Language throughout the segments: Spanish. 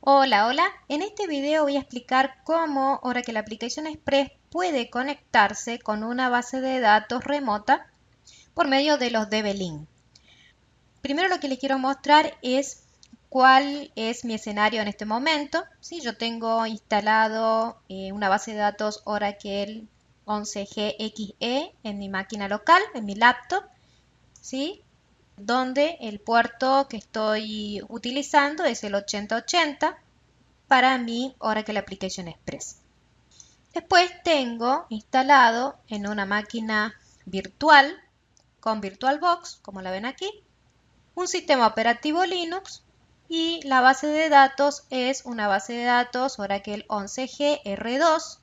Hola, hola. En este video voy a explicar cómo Oracle Application Express puede conectarse con una base de datos remota por medio de los DB-Link. Primero lo que les quiero mostrar es cuál es mi escenario en este momento. ¿Sí? Yo tengo instalado una base de datos Oracle 11G-XE en mi máquina local, en mi laptop, ¿sí? Donde el puerto que estoy utilizando es el 8080 para mi Oracle Application Express. Después tengo instalado en una máquina virtual con VirtualBox, como la ven aquí, un sistema operativo Linux y la base de datos es una base de datos Oracle 11G R2.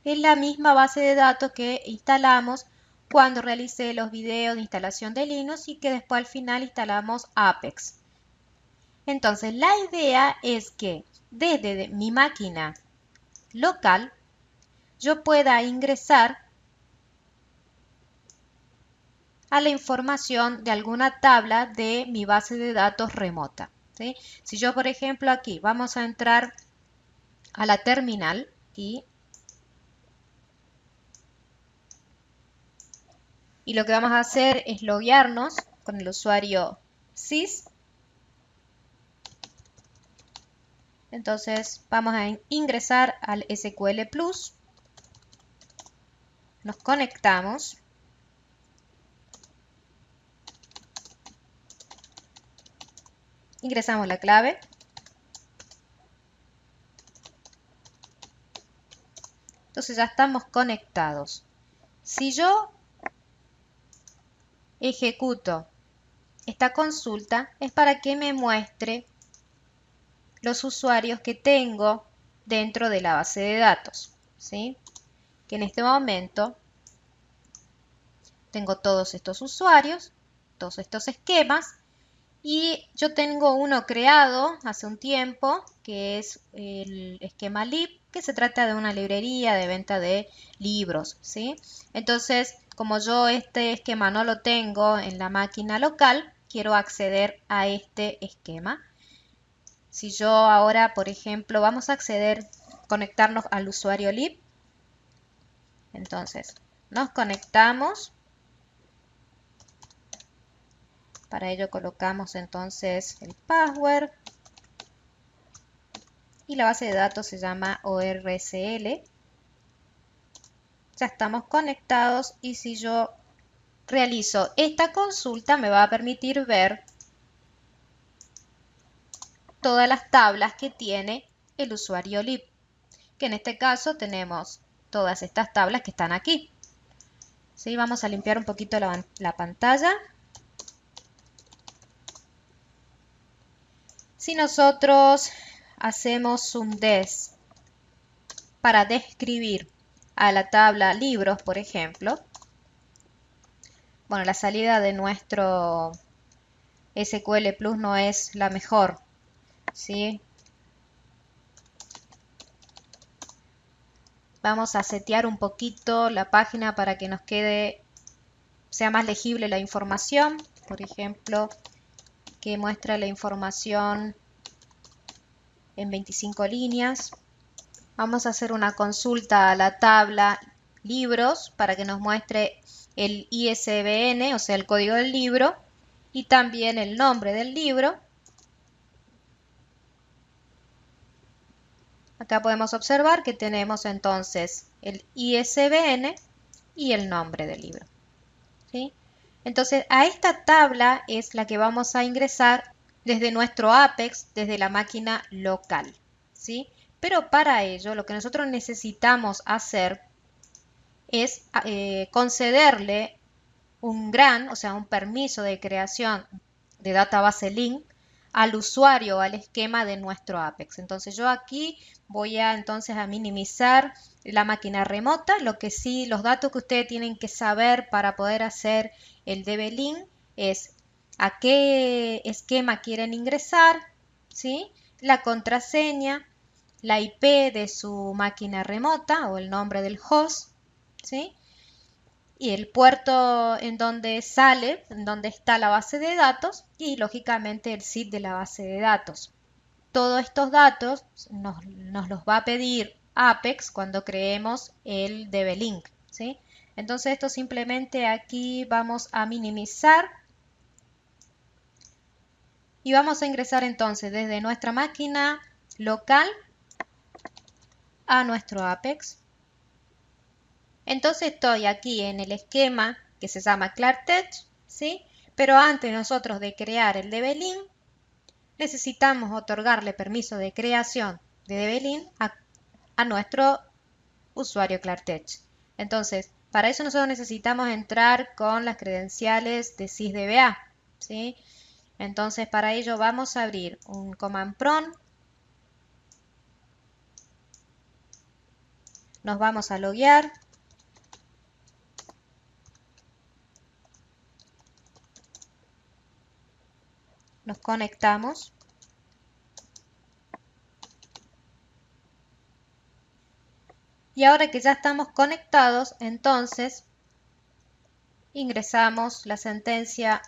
Es la misma base de datos que instalamos cuando realicé los videos de instalación de Linux y que después al final instalamos Apex. Entonces la idea es que desde mi máquina local yo pueda ingresar a la información de alguna tabla de mi base de datos remota, ¿sí? Si yo, por ejemplo, aquí vamos a entrar a la terminal y lo que vamos a hacer es loguearnos con el usuario sys. Entonces vamos a ingresar al SQL Plus, nos conectamos. Ingresamos la clave. Entonces ya estamos conectados. Si yo ejecuto esta consulta es para que me muestre los usuarios que tengo dentro de la base de datos, ¿sí? Que en este momento tengo todos estos usuarios, todos estos esquemas. Y yo tengo uno creado hace un tiempo, que es el esquema lib, que se trata de una librería de venta de libros, ¿sí? Entonces, como yo este esquema no lo tengo en la máquina local, quiero acceder a este esquema. Si yo ahora, por ejemplo, vamos a conectarnos al usuario lib. Entonces, nos conectamos. Para ello colocamos entonces el password y la base de datos se llama ORCL. Ya estamos conectados y si yo realizo esta consulta me va a permitir ver todas las tablas que tiene el usuario lib, que en este caso tenemos todas estas tablas que están aquí. ¿Sí? Vamos a limpiar un poquito la pantalla. Si nosotros hacemos un des para describir a la tabla libros, por ejemplo, bueno, la salida de nuestro SQL Plus no es la mejor, ¿sí? Vamos a setear un poquito la página para que nos sea más legible la información, por ejemplo, que muestra la información en 25 líneas. Vamos a hacer una consulta a la tabla libros para que nos muestre el ISBN, o sea, el código del libro, y también el nombre del libro. Acá podemos observar que tenemos entonces el ISBN y el nombre del libro, ¿sí? Entonces, a esta tabla es la que vamos a ingresar desde nuestro Apex, desde la máquina local, ¿sí? Pero para ello, lo que nosotros necesitamos hacer es concederle o sea, un permiso de creación de database link al usuario o al esquema de nuestro Apex. Entonces yo aquí voy entonces a minimizar la máquina remota. Lo que sí, los datos que ustedes tienen que saber para poder hacer el DB-Link es a qué esquema quieren ingresar, ¿sí? La contraseña, la IP de su máquina remota o el nombre del host, ¿sí? Y el puerto en donde sale, en donde está la base de datos y lógicamente el zip de la base de datos. todos estos datos nos los va a pedir Apex cuando creemos el DB-Link, ¿sí? Entonces esto simplemente aquí vamos a minimizar y vamos a ingresar entonces desde nuestra máquina local a nuestro Apex. Entonces estoy aquí en el esquema que se llama Clartech, ¿sí? Pero antes nosotros de crear el DB-Link, necesitamos otorgarle permiso de creación de DB-Link a nuestro usuario Clartech. Entonces, para eso nosotros necesitamos entrar con las credenciales de sysdba, ¿sí? Entonces, para ello vamos a abrir un command prompt. Nos vamos a loguear. Nos conectamos. Y ahora que ya estamos conectados, entonces ingresamos la sentencia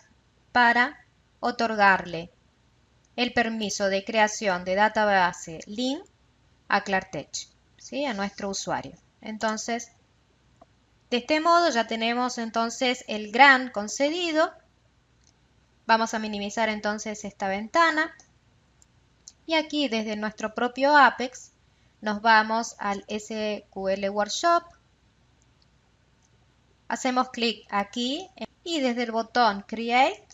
para otorgarle el permiso de creación de database link a Clartech, ¿sí? A nuestro usuario. Entonces, de este modo ya tenemos entonces el grant concedido. Vamos a minimizar entonces esta ventana. Y aquí desde nuestro propio Apex nos vamos al SQL Workshop. Hacemos clic aquí y desde el botón Create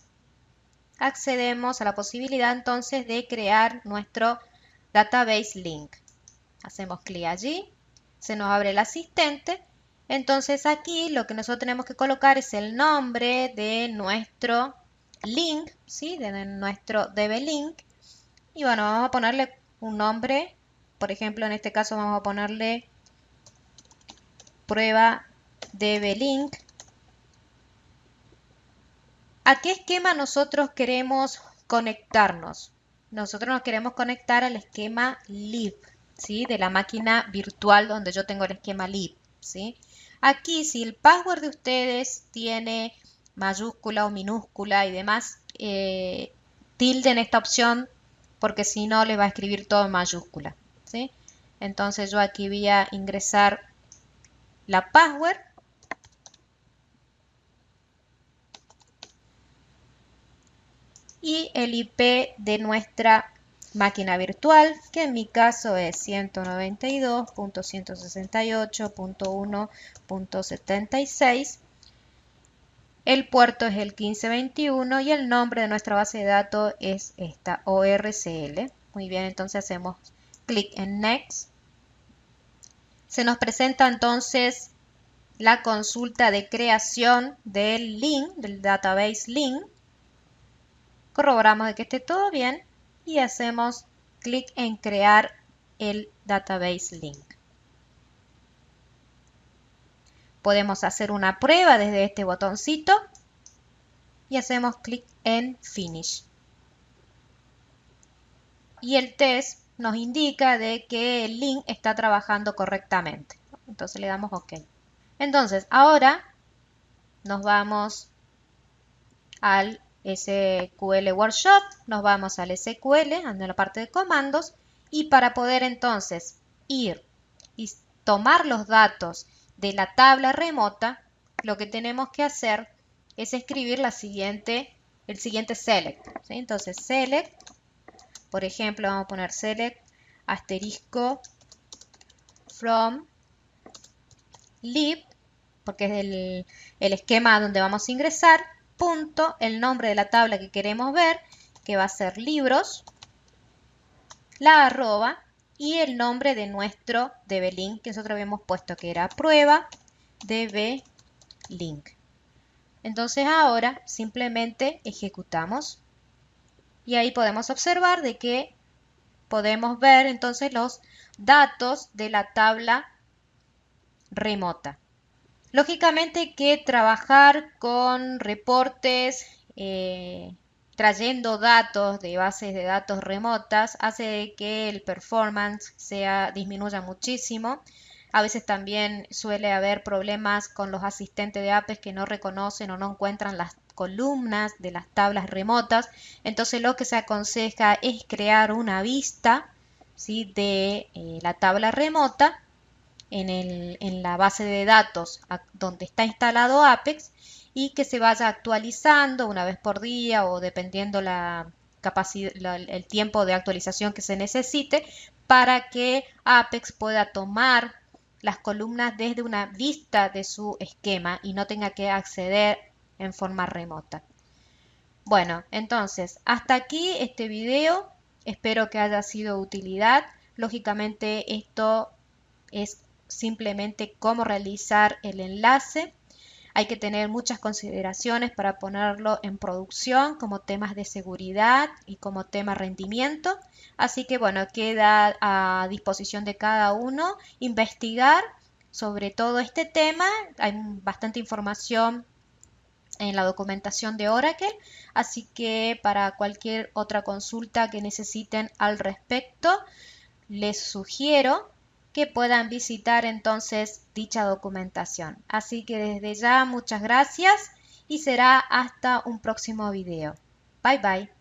accedemos a la posibilidad entonces de crear nuestro database link. Hacemos clic allí, se nos abre el asistente. Entonces aquí lo que nosotros tenemos que colocar es el nombre de nuestro link, ¿sí? De nuestro DB-Link. Y bueno, vamos a ponerle un nombre. Por ejemplo, en este caso vamos a ponerle prueba DB-Link. ¿A qué esquema nosotros queremos conectarnos? Nosotros nos queremos conectar al esquema lib, ¿sí? De la máquina virtual donde yo tengo el esquema lib, ¿sí? Aquí, si el password de ustedes tiene mayúscula o minúscula y demás, tilden esta opción porque si no le va a escribir todo en mayúscula, ¿sí? Entonces yo aquí voy a ingresar la password. Y el IP de nuestra máquina virtual, que en mi caso es 192.168.1.76. El puerto es el 1521 y el nombre de nuestra base de datos es esta, ORCL. Muy bien, entonces hacemos clic en Next. Se nos presenta entonces la consulta de creación del link, del database link. Corroboramos de que esté todo bien y hacemos clic en crear el database link. Podemos hacer una prueba desde este botoncito y hacemos clic en Finish. Y el test nos indica de que el link está trabajando correctamente. Entonces le damos OK. Entonces ahora nos vamos al SQL Workshop, nos vamos al SQL, en la parte de comandos, y para poder entonces ir y tomar los datos de la tabla remota, lo que tenemos que hacer es escribir el siguiente select, ¿sí? Entonces select, por ejemplo, vamos a poner select asterisco from lib, porque es el esquema donde vamos a ingresar, punto, el nombre de la tabla que queremos ver, que va a ser libros, la arroba y el nombre de nuestro DB-Link que nosotros habíamos puesto que era prueba DB-Link. Entonces ahora simplemente ejecutamos y ahí podemos observar de que podemos ver entonces los datos de la tabla remota. Lógicamente que trabajar con reportes, trayendo datos de bases de datos remotas, hace que el performance disminuya muchísimo. A veces también suele haber problemas con los asistentes de Apex que no reconocen o no encuentran las columnas de las tablas remotas. Entonces lo que se aconseja es crear una vista, ¿sí?, de la tabla remota en la base de datos donde está instalado Apex y que se vaya actualizando una vez por día o dependiendo la capacidad, el tiempo de actualización que se necesite para que Apex pueda tomar las columnas desde una vista de su esquema y no tenga que acceder en forma remota. Bueno, entonces, hasta aquí este video. Espero que haya sido de utilidad. Lógicamente, esto es simplemente cómo realizar el enlace. Hay que tener muchas consideraciones para ponerlo en producción, como temas de seguridad y como tema rendimiento. Así que bueno, queda a disposición de cada uno investigar sobre todo este tema. Hay bastante información en la documentación de Oracle, así que para cualquier otra consulta que necesiten al respecto, les sugiero que puedan visitar entonces dicha documentación. Así que desde ya muchas gracias y será hasta un próximo video. Bye bye.